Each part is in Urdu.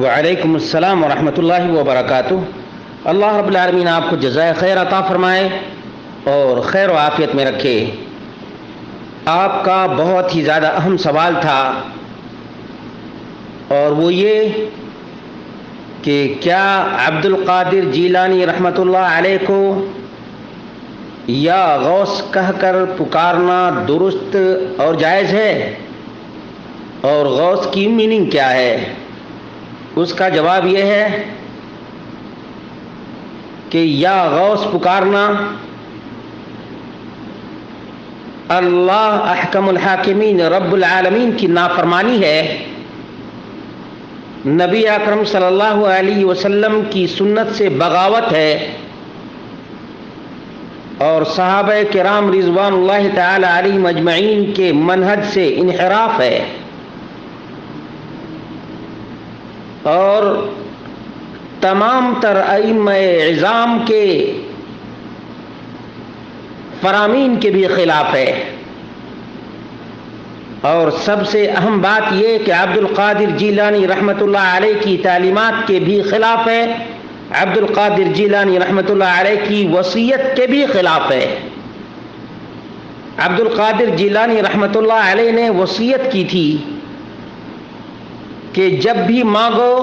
وعلیکم السلام ورحمۃ اللہ وبرکاتہ۔ اللہ رب العالمین آپ کو جزائے خیر عطا فرمائے اور خیر و عافیت میں رکھے۔ آپ کا بہت ہی زیادہ اہم سوال تھا اور وہ یہ کہ کیا عبد القادر جیلانی رحمۃ اللہ علیہ کو یا غوث کہہ کر پکارنا درست اور جائز ہے، اور غوث کی میننگ کیا ہے؟ اس کا جواب یہ ہے کہ یا غوث پکارنا اللہ احکم الحاکمین رب العالمین کی نافرمانی ہے، نبی اکرم صلی اللہ علیہ وسلم کی سنت سے بغاوت ہے، اور صحابہ کرام رضوان اللہ تعالی علیہم اجمعین کے منہج سے انحراف ہے، اور تمام تر ائمہ اعظام کے فرامین کے بھی خلاف ہے۔ اور سب سے اہم بات یہ کہ عبد القادر جیلانی رحمۃ اللہ علیہ کی تعلیمات کے بھی خلاف ہے، عبد القادر جیلانی رحمۃ اللہ علیہ کی وصیت کے بھی خلاف ہے۔ عبد القادر جیلانی رحمۃ اللہ علیہ نے وصیت کی تھی کہ جب بھی مانگو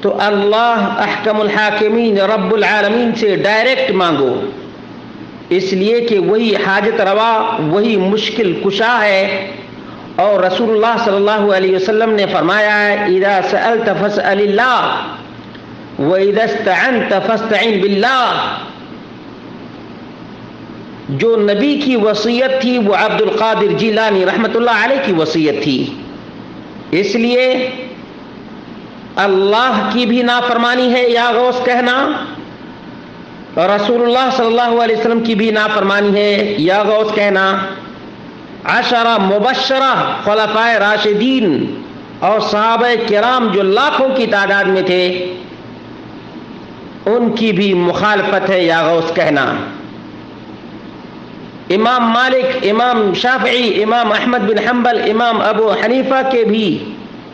تو اللہ احکم الحاکمین رب العالمین سے ڈائریکٹ مانگو، اس لیے کہ وہی حاجت روا، وہی مشکل کشا ہے، اور رسول اللہ صلی اللہ علیہ وسلم نے فرمایا ہے اذا سألت فاسأل اللہ واذا استعنت فاستعن باللہ۔ جو نبی کی وصیت تھی وہ عبد القادر جیلانی رحمۃ اللہ علیہ کی وصیت تھی، اس لیے اللہ کی بھی نافرمانی ہے یا غوث کہنا، اور رسول اللہ صلی اللہ علیہ وسلم کی بھی نافرمانی ہے یا غوث کہنا۔ عشرہ مبشرہ خلفائے راشدین اور صحابہ کرام جو لاکھوں کی تعداد میں تھے، ان کی بھی مخالفت ہے یا غوث کہنا۔ امام مالک، امام شافعی، امام احمد بن حنبل، امام ابو حنیفہ کے بھی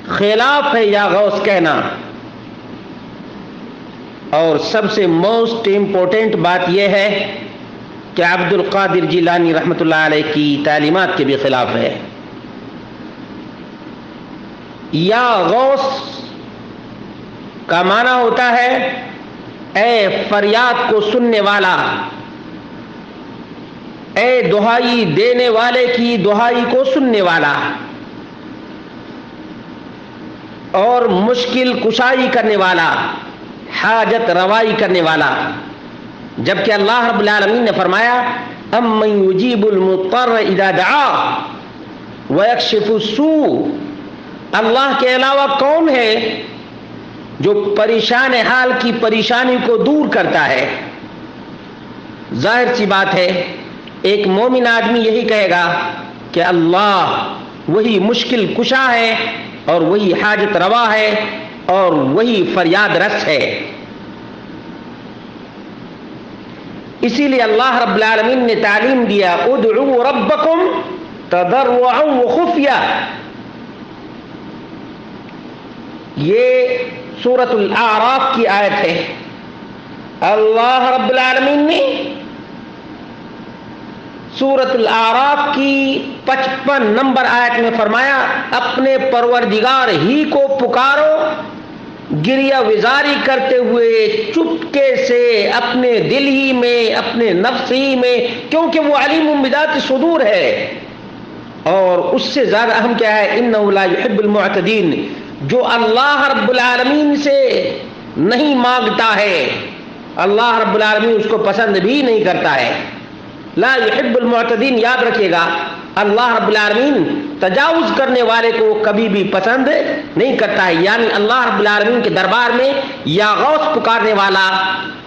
خلاف ہے یا غوث کہنا۔ اور سب سے موسٹ امپورٹنٹ بات یہ ہے کہ عبد القادر جیلانی رحمۃ اللہ علیہ کی تعلیمات کے بھی خلاف ہے۔ یا غوث کا معنی ہوتا ہے اے فریاد کو سننے والا، اے دہائی دینے والے کی دہائی کو سننے والا، اور مشکل کشائی کرنے والا، حاجت روائی کرنے والا۔ جبکہ اللہ رب العالمین نے فرمایا امن یجیب المضطر اذا دعاہ ویکشف السوء، اللہ کے علاوہ کون ہے جو پریشان حال کی پریشانی کو دور کرتا ہے؟ ظاہر سی بات ہے ایک مومن آدمی یہی کہے گا کہ اللہ وہی مشکل کشا ہے، اور وہی حاجت روا ہے، اور وہی فریاد رس ہے۔ اسی لیے اللہ رب العالمین نے تعلیم دیا ادعوا ربکم تضرعا وخفیہ۔ یہ سورۃ الاعراف کی آیت ہے۔ اللہ رب العالمین نے سورۃ الاعراف کی 55 نمبر آیت میں فرمایا اپنے پروردگار ہی کو پکارو گریہ وزاری کرتے ہوئے، چپکے سے، اپنے دل ہی میں، اپنے نفس ہی میں، کیونکہ وہ علیم بذات الصدور ہے۔ اور اس سے زیادہ اہم کیا ہے انہ لا یحب المعتدین، جو اللہ رب العالمین سے نہیں مانگتا ہے اللہ رب العالمین اس کو پسند بھی نہیں کرتا ہے۔ لا یحب المعتدین، یاد رکھیے گا اللہ رب العالمین تجاوز کرنے والے کو کبھی بھی پسند نہیں کرتا ہے۔ یعنی اللہ رب العالمین کے دربار میں یا غوث پکارنے والا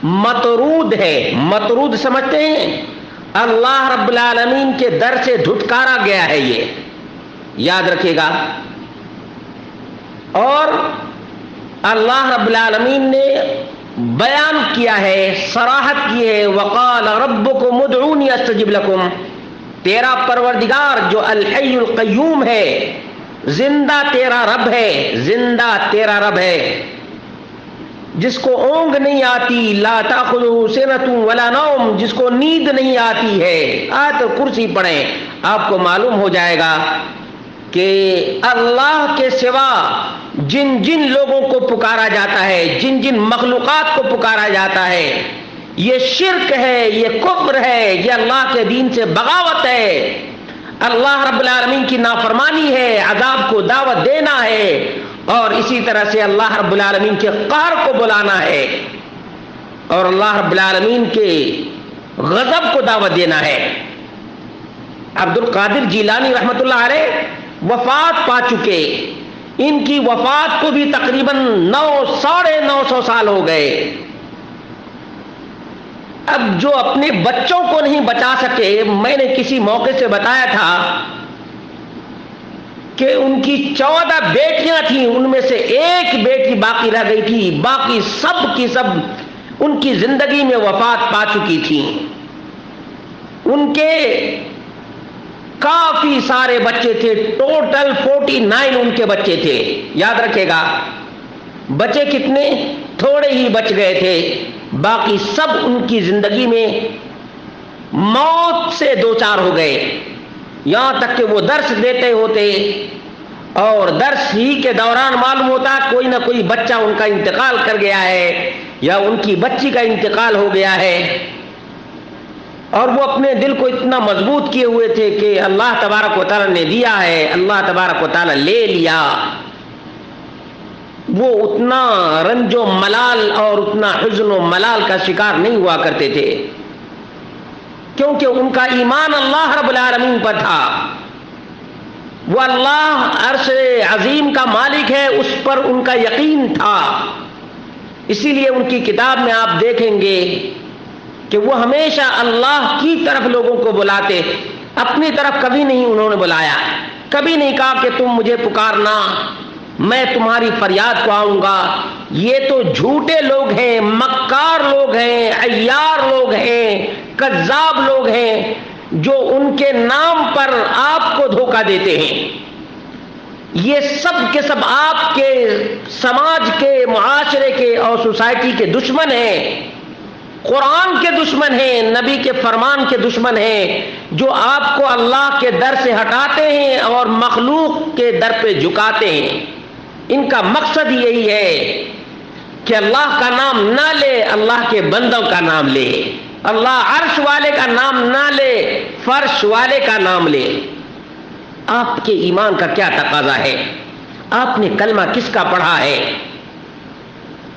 مطرود ہے۔ مطرود سمجھتے ہیں؟ اللہ رب العالمین کے در سے دھتکارا گیا ہے، یہ یاد رکھیے گا۔ اور اللہ رب العالمین نے بیان کیا ہے، صراحت کی ہے وقال ربکم ادعونی استجب لکم، تیرا پروردگار جو الحی القیوم ہے زندہ تیرا رب ہے، زندہ تیرا رب ہے، جس کو اونگ نہیں آتی، لا تاخذہ سنۃ ولا نوم، جس کو نیند نہیں آتی ہے۔ آیت کرسی پڑھیں، آپ کو معلوم ہو جائے گا کہ اللہ کے سوا جن جن لوگوں کو پکارا جاتا ہے، جن جن مخلوقات کو پکارا جاتا ہے، یہ شرک ہے، یہ کفر ہے، یہ اللہ کے دین سے بغاوت ہے، اللہ رب العالمین کی نافرمانی ہے، عذاب کو دعوت دینا ہے، اور اسی طرح سے اللہ رب العالمین کے قہر کو بلانا ہے، اور اللہ رب العالمین کے غضب کو دعوت دینا ہے۔ عبد القادر جیلانی رحمۃ اللہ علیہ وفات پا چکے، ان کی وفات کو بھی تقریباً 900 سال ہو گئے۔ اب جو اپنے بچوں کو نہیں بچا سکے، میں نے کسی موقع سے بتایا تھا کہ ان کی 14 بیٹیاں تھیں، ان میں سے ایک بیٹی باقی رہ گئی تھی، باقی سب کی سب ان کی زندگی میں وفات پا چکی تھیں۔ ان کے کافی سارے بچے تھے، ٹوٹل 49 ان کے بچے تھے۔ یاد رکھے گا، بچے کتنے؟ تھوڑے ہی بچ گئے تھے، باقی سب ان کی زندگی میں موت سے دوچار ہو گئے، یہاں تک کہ وہ درس دیتے ہوتے اور درس ہی کے دوران معلوم ہوتا کوئی نہ کوئی بچہ ان کا انتقال کر گیا ہے یا ان کی بچی کا انتقال ہو گیا ہے، اور وہ اپنے دل کو اتنا مضبوط کیے ہوئے تھے کہ اللہ تبارک و تعالیٰ نے دیا ہے، اللہ تبارک و تعالیٰ لے لیا۔ وہ اتنا رنج و ملال اور اتنا حزن و ملال کا شکار نہیں ہوا کرتے تھے، کیونکہ ان کا ایمان اللہ رب العالمین پر تھا۔ وہ اللہ عرش عظیم کا مالک ہے، اس پر ان کا یقین تھا۔ اسی لیے ان کی کتاب میں آپ دیکھیں گے کہ وہ ہمیشہ اللہ کی طرف لوگوں کو بلاتے، اپنی طرف کبھی نہیں انہوں نے بلایا، کبھی نہیں کہا کہ تم مجھے پکارنا، میں تمہاری فریاد کو آؤں گا۔ یہ تو جھوٹے لوگ ہیں، مکار لوگ ہیں، عیار لوگ ہیں، کذاب لوگ ہیں، جو ان کے نام پر آپ کو دھوکہ دیتے ہیں۔ یہ سب کے سب آپ کے سماج کے، معاشرے کے اور سوسائٹی کے دشمن ہیں، قرآن کے دشمن ہیں، نبی کے فرمان کے دشمن ہیں، جو آپ کو اللہ کے در سے ہٹاتے ہیں اور مخلوق کے در پہ جھکاتے ہیں۔ ان کا مقصد یہی ہے کہ اللہ کا نام نہ لے، اللہ کے بندوں کا نام لے، اللہ عرش والے کا نام نہ لے، فرش والے کا نام لے۔ آپ کے ایمان کا کیا تقاضا ہے؟ آپ نے کلمہ کس کا پڑھا ہے؟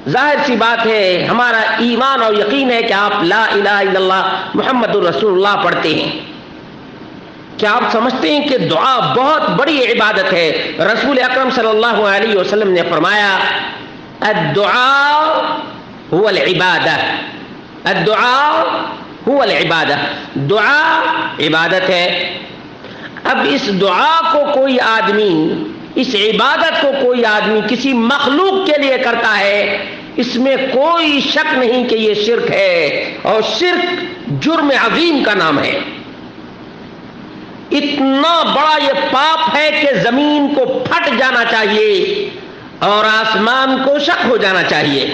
ظاہر سی بات ہے، ہمارا ایمان اور یقین ہے کہ آپ لا الہ الا اللہ محمد الرسول اللہ پڑھتے ہیں۔ کیا آپ سمجھتے ہیں کہ دعا بہت بڑی عبادت ہے؟ رسول اکرم صلی اللہ علیہ وسلم نے فرمایا الدعاء هو العبادہ، الدعاء هو العبادہ، دعا عبادت ہے۔ اب اس دعا کو کوئی آدمی، اس عبادت کو کوئی آدمی کسی مخلوق کے لیے کرتا ہے، اس میں کوئی شک نہیں کہ یہ شرک ہے، اور شرک جرم عظیم کا نام ہے۔ اتنا بڑا یہ پاپ ہے کہ زمین کو پھٹ جانا چاہیے اور آسمان کو شک ہو جانا چاہیے۔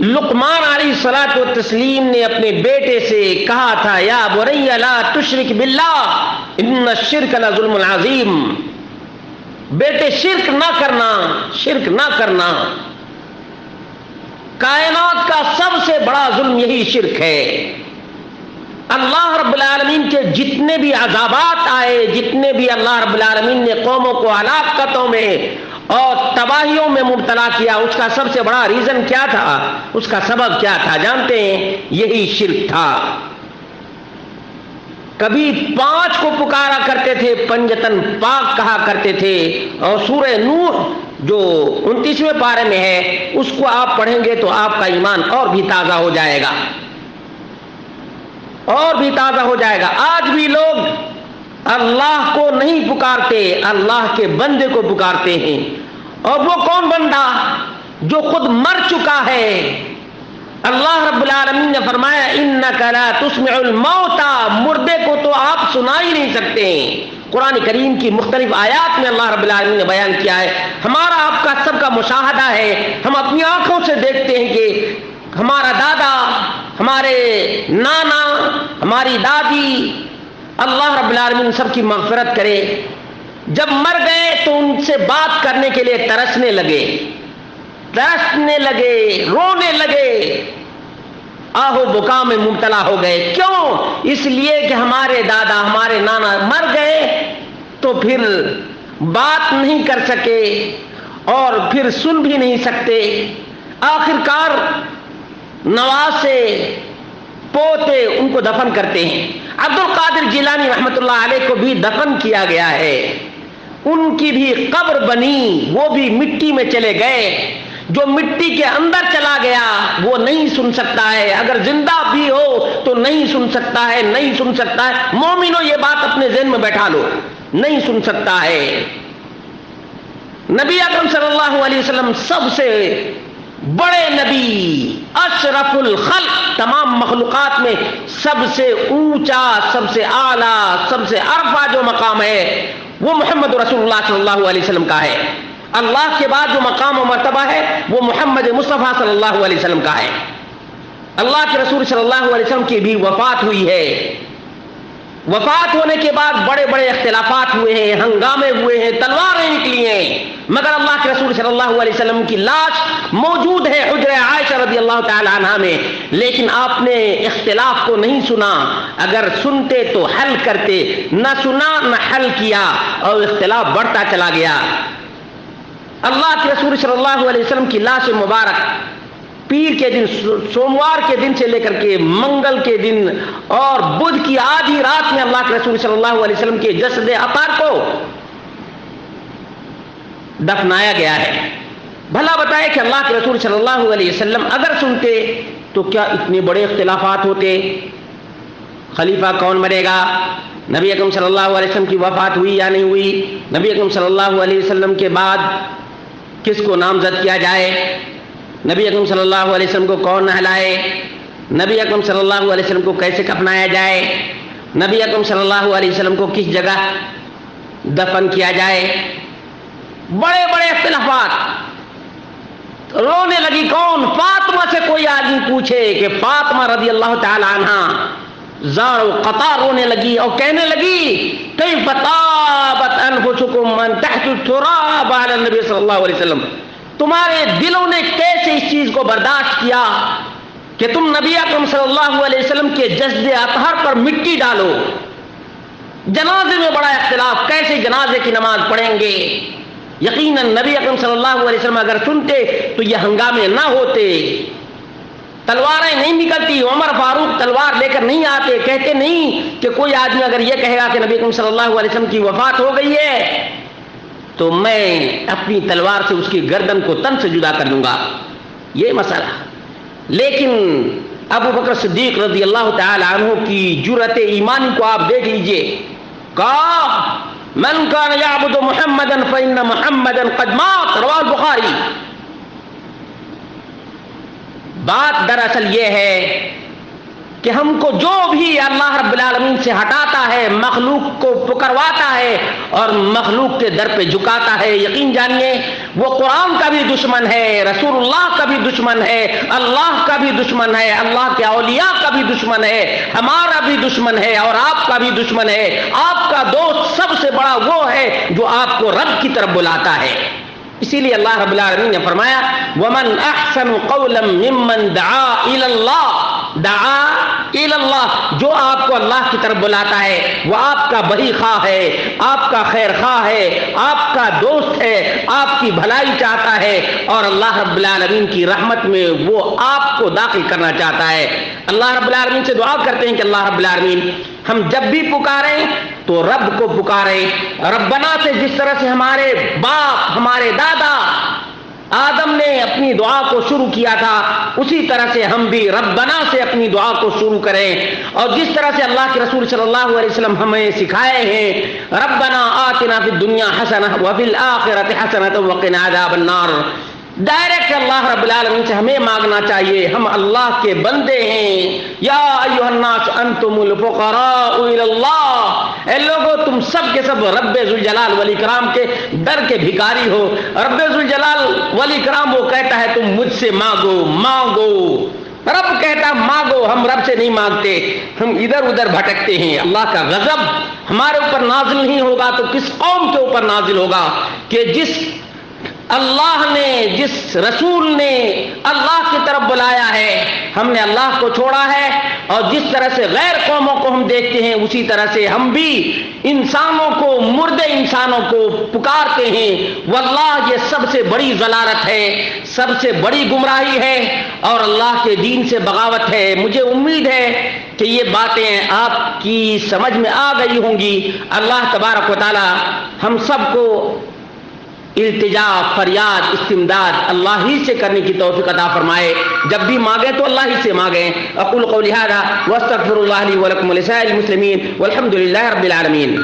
لقمان علیہ الصلوۃ والتسلیم نے اپنے بیٹے سے کہا تھا یا بنی لا تشرک باللہ ان الشرک لظلم عظیم، بیٹے شرک نہ کرنا، شرک نہ کرنا، کائنات کا سب سے بڑا ظلم یہی شرک ہے۔ اللہ رب العالمین کے جتنے بھی عذابات آئے، جتنے بھی اللہ رب العالمین نے قوموں کو ہلاکتوں میں اور تباہیوں میں مبتلا کیا، اس کا سب سے بڑا ریزن کیا تھا؟ اس کا سبب کیا تھا جانتے ہیں؟ یہی شرک تھا۔ کبھی 5 کو پکارا کرتے تھے، پنجتن پاک کہا کرتے تھے، اور سورہ نوح جو 29ویں پارے میں ہے اس کو آپ پڑھیں گے تو آپ کا ایمان اور بھی تازہ ہو جائے گا، اور بھی تازہ ہو جائے گا۔ آج بھی لوگ اللہ کو نہیں پکارتے، اللہ کے بندے کو پکارتے ہیں، اور وہ کون بندہ؟ جو خود مر چکا ہے، اللہ رب العالمین نے فرمایا انک لا تسمع الموتى، مردے کو تو آپ سنا ہی نہیں سکتے ہیں۔ قرآن کریم کی مختلف آیات میں اللہ رب العالمین نے بیان کیا ہے، ہمارا آپ کا سب کا مشاہدہ ہے، ہم اپنی آنکھوں سے دیکھتے ہیں کہ ہمارا دادا، ہمارے نانا، ہماری دادی، اللہ رب العالمین سب کی مغفرت کرے، جب مر گئے تو ان سے بات کرنے کے لیے ترسنے لگے، رونے لگے، آہو بکا میں مبتلا ہو گئے۔ کیوں؟ اس لیے کہ ہمارے دادا، ہمارے نانا مر گئے تو پھر بات نہیں کر سکے اور پھر سن بھی نہیں سکتے، آخر کار نواسے، پوتے ان کو دفن کرتے ہیں۔ عبد القادر جیلانی رحمۃ اللہ علیہ کو بھی دفن کیا گیا ہے، ان کی بھی قبر بنی، وہ بھی مٹی میں چلے گئے۔ جو مٹی کے اندر چلا گیا وہ نہیں سن سکتا ہے، اگر زندہ بھی ہو تو نہیں سن سکتا ہے، نہیں سن سکتا ہے۔ مومنو یہ بات اپنے ذہن میں بیٹھا لو، نہیں سن سکتا ہے۔ نبی اکرم صلی اللہ علیہ وسلم سب سے بڑے نبی، اشرف الخلق، تمام مخلوقات میں سب سے اونچا، سب سے اعلیٰ، سب سے عرفہ جو مقام ہے وہ محمد رسول اللہ صلی اللہ علیہ وسلم کا ہے۔ اللہ کے بعد جو مقام و مرتبہ ہے وہ محمد مصطفیٰ صلی اللہ علیہ وسلم کا ہے۔ اللہ کے رسول صلی اللہ علیہ وسلم کی بھی وفات ہوئی ہے، وفات ہونے کے بعد بڑے بڑے اختلافات ہوئے ہیں، ہنگامے ہوئے ہیں، تلواریں نکلی ہیں، مگر اللہ کے رسول صلی اللہ علیہ وسلم کی لاش موجود ہے حجرہ عائشہ رضی اللہ تعالی عنہا میں، لیکن آپ نے اختلاف کو نہیں سنا، اگر سنتے تو حل کرتے، نہ سنا نہ حل کیا اور اختلاف بڑھتا چلا گیا۔ اللہ کے رسول صلی اللہ علیہ وسلم کی لاش مبارک پیر کے دن، سوموار کے دن سے لے کر کے منگل کے دن اور بدھ کی آدھی رات میں اللہ کے رسول صلی اللہ علیہ وسلم کے جسد اطہر کو دفنایا گیا ہے۔ بھلا بتائے کہ اللہ کے رسول صلی اللہ علیہ وسلم اگر سنتے تو کیا اتنے بڑے اختلافات ہوتے؟ خلیفہ کون مرے گا؟ نبی اکرم صلی اللہ علیہ وسلم کی وفات ہوئی یا نہیں ہوئی؟ نبی اکرم صلی اللہ علیہ وسلم کے بعد کس کو نامزد کیا جائے؟ نبی اکرم صلی اللہ علیہ وسلم کو کون نہلائے؟ نبی اکرم صلی اللہ علیہ وسلم کو کیسے کفنایا جائے؟ نبی اکرم صلی اللہ علیہ وسلم کو کس جگہ دفن کیا جائے؟ بڑے بڑے اختلافات۔ رونے لگی کون؟ فاطمہ سے کوئی آدمی پوچھے کہ فاطمہ رضی اللہ تعالی عنہا زار و قطع رونے لگی اور کہنے لگی کیف طابت انفسکم ان تحت التراب علی النبی صلی اللہ علیہ وسلم، تمہارے دلوں نے کیسے اس چیز کو برداشت کیا کہ تم نبی اکرم صلی اللہ علیہ وسلم کے جسد اطہر پر مٹی ڈالو؟ جنازے میں بڑا اختلاف، کیسے جنازے کی نماز پڑھیں گے؟ یقیناً نبی اکرم صلی اللہ علیہ وسلم اگر سنتے تو یہ ہنگامے نہ ہوتے، تلواریں نہیں نکلتی، عمر فاروق تلوار لے کر نہیں آتے، کہتے نہیں کہ کوئی آدمی اگر یہ کہے گا کہ نبی اکرم صلی اللہ علیہ وسلم کی وفات ہو گئی ہے تو میں اپنی تلوار سے اس کی گردن کو تن سے جدا کر دوں گا، یہ مسئلہ۔ لیکن ابو بکر صدیق رضی اللہ تعالی عنہ کی جرأت ایمانی کو آپ دیکھ لیجئے، کہا من کان یعبد محمدا فإن محمدا قد مات، رواه البخاری۔ بات دراصل یہ ہے کہ ہم کو جو بھی اللہ رب العالمین سے ہٹاتا ہے، مخلوق کو پکرواتا ہے اور مخلوق کے در پہ جھکاتا ہے، یقین جانیے وہ قرآن کا بھی دشمن ہے، رسول اللہ کا بھی دشمن ہے، اللہ کا بھی دشمن ہے، اللہ کے اولیاء کا بھی دشمن ہے، ہمارا بھی دشمن ہے اور آپ کا بھی دشمن ہے۔ آپ کا دوست سب سے بڑا وہ ہے جو آپ کو رب کی طرف بلاتا ہے۔ اسی لیے اللہ رب العالمین نے فرمایا وَمَنْ أَحْسَنُ قَوْلًا مِّمَّنْ دَعَا إِلَى اللَّهِ، دعا إِلَى اللَّهِ، جو آپ کو اللہ کی طرف بلاتا ہے وہ آپ کا بری خواہ ہے، آپ کا خیر خواہ ہے، آپ کا دوست ہے، آپ کی بھلائی چاہتا ہے اور اللہ رب العالمین کی رحمت میں وہ آپ کو داخل کرنا چاہتا ہے۔ اللہ رب العالمین سے دعا کرتے ہیں کہ اللہ رب العالمین ہم جب بھی پکاریں تو رب کو پکاریں، ربنا سے جس طرح سے ہمارے باپ، ہمارے دادا آدم نے اپنی دعا کو شروع کیا تھا اسی طرح سے ہم بھی ربنا سے اپنی دعا کو شروع کریں، اور جس طرح سے اللہ کے رسول صلی اللہ علیہ وسلم ہمیں سکھائے ہیں ربنا آتنا فی الدنیا حسنہ وفی الآخرۃ حسنۃ وقنا عذاب النار، ڈائریکٹ اللہ رب العالمین سے ہمیں مانگنا چاہیے. ہم اللہ کے بندے ہیں. یا ایھا الناس انتم الفقراء الی اللہ، اے لوگو تم سب کے سب رب ذوالجلال والاکرام کے در کے بھکاری ہو. رب ذوالجلال والاکرام وہ کہتا ہے تم مجھ سے مانگو مانگو. رب کہتا مانگو، ہم رب سے نہیں مانگتے، ہم ادھر ادھر بھٹکتے ہیں. اللہ کا غضب ہمارے اوپر نازل نہیں ہوگا تو کس قوم کے اوپر نازل ہوگا کہ جس اللہ نے، جس رسول نے اللہ کی طرف بلایا ہے، ہم نے اللہ کو چھوڑا ہے. اور جس طرح سے غیر قوموں کو ہم دیکھتے ہیں اسی طرح سے ہم بھی انسانوں کو، مردے انسانوں کو پکارتے ہیں. واللہ یہ سب سے بڑی ضلالت ہے، سب سے بڑی گمراہی ہے اور اللہ کے دین سے بغاوت ہے. مجھے امید ہے کہ یہ باتیں آپ کی سمجھ میں آ گئی ہوں گی. اللہ تبارک و تعالی ہم سب کو التجا، فریاد، استمداد اللہ ہی سے کرنے کی توفیق عطا فرمائے. جب بھی مانگیں تو اللہ ہی سے مانگیں. اقول قولی ھذا واستغفر اللہ لی ولکم ولسائر المسلمین والحمد للہ رب العالمین.